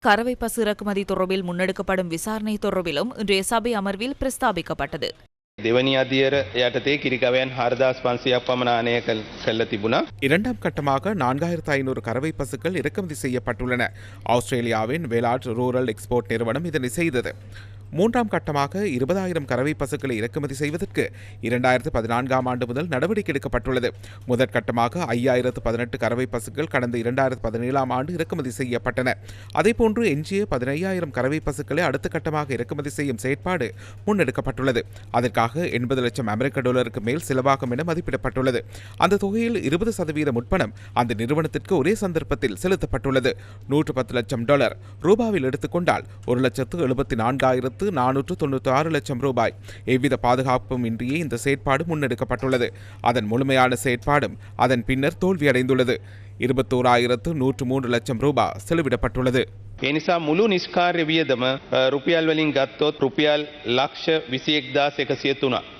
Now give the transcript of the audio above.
கறவை பசு இறக்குமதி தொடர்பில் முன்னெடுக்கப்படும் விசாரணை தொடர்பிலும் இன்றைய சபை அமர்வில் பிரஸ்தாபிக்கப்பட்டது. දෙවනි අදියර යටතේ කිරිකවයන් 4500ක් පමණ ආනය කළ තිබුණා. இரண்டாம் கட்டமாக 4500 கறவை பசுக்கள் இறக்குமதி செய்யப்பட்டுள்ளன. ஆஸ்திரேலியாவின் வேலாட் ரூரல் எக்ஸ்போர்ட் நிறுவனம் இதனை செய்தது. மூன்றாம் கட்டமாக 20,000 கறவை பசுக்களை இறக்குமதி செய்வதற்கு 2014ஆம் ஆண்டு முதல் நடவடிக்கை எடுக்கப்பட்டுள்ளது. முதற்கட்டமாக 5018 கறவை பசுக்கள் கடந்த 2017ஆம் ஆண்டு இறக்குமதி செய்யப்பட்டன. அதேபோன்று எஞ்சிய 15,000 கறவை பசுக்களை அடுத்த கட்டமாக இறக்குமதி செய்யும் செயற்பாடு முன்னெடுக்கப்பட்டுள்ளது. அதற்காக $80,00,000 மேல் செலவாகும் என மதிப்பிடப்பட்டுள்ளது. அந்த தொகையில் 20% முற்பணம் அந்த நிறுவனத்திற்கு ஒரே சந்தர்ப்பத்தில் செலுத்தப்பட்டுள்ளது. $110 லட்சம் ரூபாவில் எடுத்துக்கொண்டால் $1,74,496 லட்சம். எவ்வித பாதுகாப்பும் இன்றியே இந்த செயற்பாடு முன்னெடுக்கப்பட்டுள்ளது. அதன் முழுமையான செயற்பாடும் அதன் பின்னர் தோல்வியடைந்துள்ளது. $21,103 லட்சம் செலவிடப்பட்டுள்ளது. එනිසා මුළු නිෂ්කාර්ය වියදම රුපියල් වලින් ගත්තොත් රුපියල් ලක්ෂ 21,103